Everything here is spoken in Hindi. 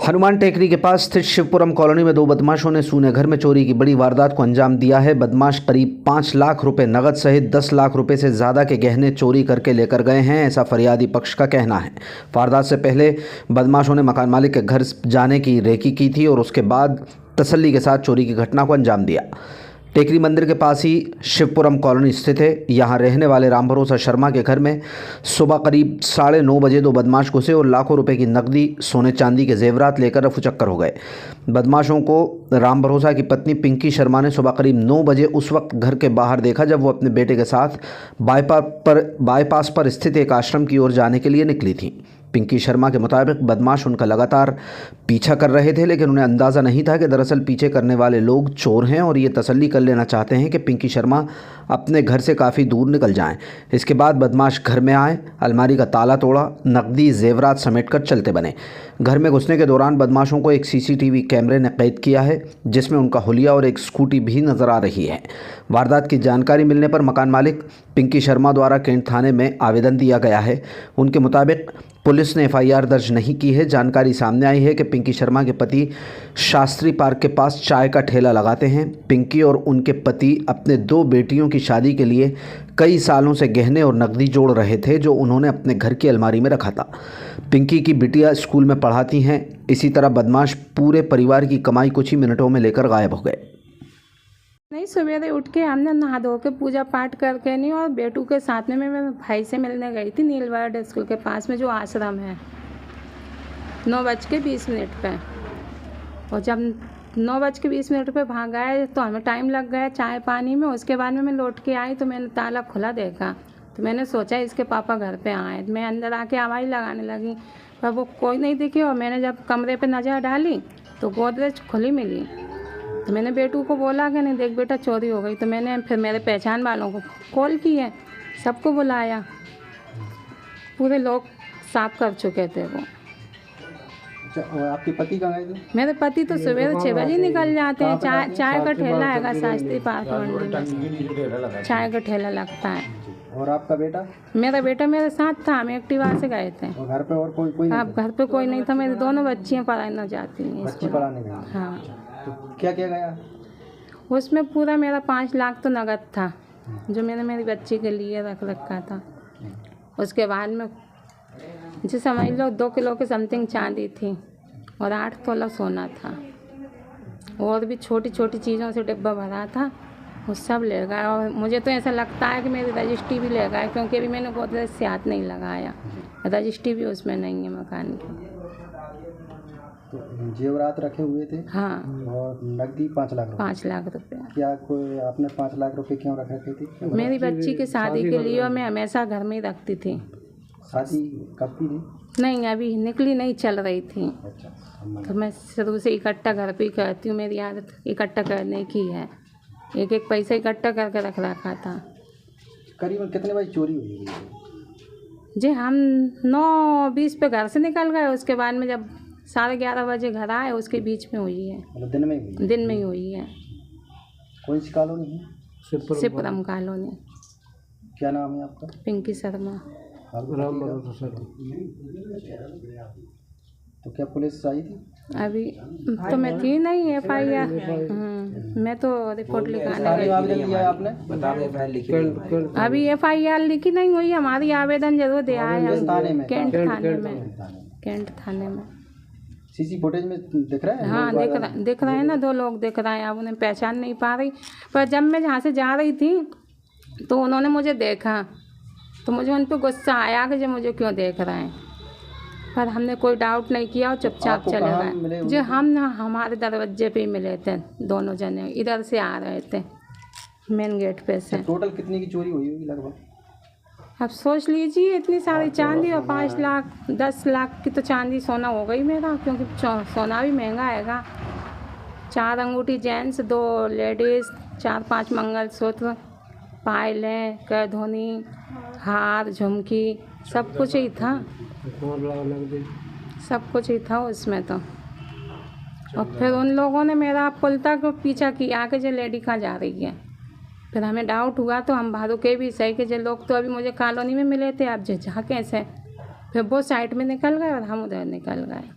हनुमान टेकरी के पास स्थित शिवपुरम कॉलोनी में दो बदमाशों ने सूने घर में चोरी की बड़ी वारदात को अंजाम दिया है। बदमाश करीब 5 लाख रुपए नगद सहित 10 लाख रुपए से ज़्यादा के गहने चोरी करके लेकर गए हैं, ऐसा फरियादी पक्ष का कहना है। वारदात से पहले बदमाशों ने मकान मालिक के घर जाने की रेकी की थी और उसके बाद तसल्ली के साथ चोरी की घटना को अंजाम दिया। टेकरी मंदिर के पास ही शिवपुरम कॉलोनी स्थित है। यहाँ रहने वाले राम भरोसा शर्मा के घर में सुबह करीब 9:30 बजे दो बदमाश घुसे और लाखों रुपए की नकदी, सोने चांदी के जेवरात लेकर रफूचक्कर हो गए। बदमाशों को राम भरोसा की पत्नी पिंकी शर्मा ने सुबह करीब 9 बजे उस वक्त घर के बाहर देखा जब वो अपने बेटे के साथ बाईपास पर स्थित एक आश्रम की ओर जाने के लिए निकली थी। पिंकी शर्मा के मुताबिक बदमाश उनका लगातार पीछा कर रहे थे, लेकिन उन्हें अंदाज़ा नहीं था कि दरअसल पीछे करने वाले लोग चोर हैं और ये तसल्ली कर लेना चाहते हैं कि पिंकी शर्मा अपने घर से काफ़ी दूर निकल जाएं। इसके बाद बदमाश घर में आए, अलमारी का ताला तोड़ा, नकदी जेवरात समेटकर चलते बने। घर में घुसने के दौरान बदमाशों को एक सीसीटीवी कैमरे ने कैद किया है, जिसमें उनका हुलिया और एक स्कूटी भी नजर आ रही है। वारदात की जानकारी मिलने पर मकान मालिक पिंकी शर्मा द्वारा कैंट थाने में आवेदन दिया गया है। उनके मुताबिक पुलिस ने एफआईआर दर्ज नहीं की है। जानकारी सामने आई है कि पिंकी शर्मा के पति शास्त्री पार्क के पास चाय का ठेला लगाते हैं। पिंकी और उनके पति अपने 2 बेटियों की शादी के लिए कई सालों से गहने और नकदी जोड़ रहे थे, जो उन्होंने अपने घर की अलमारी में रखा था। पिंकी की बिटिया स्कूल में पढ़ाती हैं। इसी तरह बदमाश पूरे परिवार की कमाई कुछ ही मिनटों में लेकर गायब हो गए। नहीं, सवेरे उठ के हमने नहा धो के पूजा पाठ करके नहीं, और बेटू के साथ में मैं भाई से मिलने गई थी नीलवर्ड स्कूल के पास में जो आश्रम है 9:20 पे। और जब 9:20 पे भाग आए तो हमें टाइम लग गया चाय पानी में। उसके बाद में मैं लौट के आई तो मैंने ताला खुला देखा, तो मैंने सोचा इसके पापा घर पे आए। मैं अंदर आके आवाज़ लगाने लगी, पर वो कोई नहीं दिखी। और मैंने जब कमरे पे नज़र डाली तो गोदरेज खुली मिली। तो मैंने बेटू को बोला कि नहीं देख बेटा चोरी हो गई। तो मैंने फिर मेरे पहचान वालों को कॉल की है, सबको बुलाया, पूरे लोग साफ कर चुके थे वो। और आपके पति कहाँ गए थे? मेरे पति तो सवेरे 6 बजे निकल जाते हैं। चाय का ठेला हैगा शास्त्री पार्क मंडी में, चाय का ठेला लगता है। और आपका बेटा? मेरा बेटा मेरे साथ था, हम एक्टिवा से गए थे। और घर पे और कोई नहीं? अब घर पे कोई नहीं था। मेरी दोनों बच्चियाँ पढ़ाने जाती हैं, बच्ची पढ़ाने गई? हाँ। तो क्या क्या गया उसमें? पूरा मेरा 5 लाख तो नगद था, जो मैंने मेरी बच्ची के लिए रख रखा था। उसके बाद में जो समझ लो 2 किलो के समथिंग चांदी थी और 8 तोला सोना था, और भी छोटी छोटी चीज़ों से डिब्बा भरा था, वो सब ले गए। और मुझे तो ऐसा लगता है कि मेरी रजिस्ट्री भी ले गए, क्योंकि अभी मैंने गोदरेज से हाथ नहीं लगाया। रजिस्ट्री भी उसमें नहीं है मकान की। तो जेवरात रखे हुए थे? हाँ। और नकदी 5 लाख रुपए? 5 लाख रुपये। क्या कोई आपने 5 लाख रुपए क्यों रख रखे थे? मेरी बच्ची की शादी के लिए, और मैं हमेशा घर में ही रखती थी। शादी कब की थी? नहीं, अभी निकली नहीं, चल रही थी। अच्छा। तो मैं शुरू से इकट्ठा घर पे ही करती हूँ, मेरी आदत इकट्ठा करने की है। एक एक पैसा इकट्ठा करके रख रखा था। करीबन कितने बजे चोरी हुई? जी हम 9:20 पे घर से निकल गए। उसके बाद में जब 11:30 बजे घर आए, उसके बीच में हुई है। मतलब दिन में हुई? दिन में ही हुई है। कौन सी कॉलोनी है? शिवपुरम कॉलोनी। क्या नाम है आपका? पिंकी शर्मा। राम भरोसा। तो क्या पुलिस आई थी? अभी तो मैं थी नहीं। एफआईआर मैं तो रिपोर्ट लिखाने गई। आवेदन दिया है आपने? अभी एफआईआर लिखी नहीं हुई, हमारी आवेदन जरूर दे आए हम कैंट थाने में। सीसी फुटेज में दिख रहा है? हाँ, दिख रहे हैं ना, 2 लोग दिख रहे हैं। अब उन्हें पहचान नहीं पा रही, पर जब मैं जहाँ से जा रही थी तो उन्होंने मुझे देखा, तो मुझे उन पर गुस्सा आया कि जो मुझे क्यों देख रहे हैं। पर हमने कोई डाउट नहीं किया और चुपचाप चले गए। जो हम ना हमारे दरवाजे पे ही मिले थे, दोनों जने इधर से आ रहे थे मेन गेट पे से। टोटल कितने की चोरी हुई होगी लगभग? अब सोच लीजिए, इतनी सारी चांदी और 5 लाख 10 लाख की तो चांदी सोना हो गई मेरा, क्योंकि सोना भी महंगा आएगा। 4 अंगूठी जेंट्स, 2 लेडीज़, 4-5 मंगलसूत्र, पायलें, करधोनी, हार, झुमकी, सब कुछ ही था। सब कुछ ही था उसमें तो। और फिर उन लोगों ने मेरा पुलता को पीछा किया कि जो लेडी कहाँ जा रही है। फिर हमें डाउट हुआ तो हम भादु के भी सही कि जो लोग तो अभी मुझे कॉलोनी में मिले थे, अब जो जहाँ कैसे फिर वो साइड में निकल गए और हम उधर निकल गए।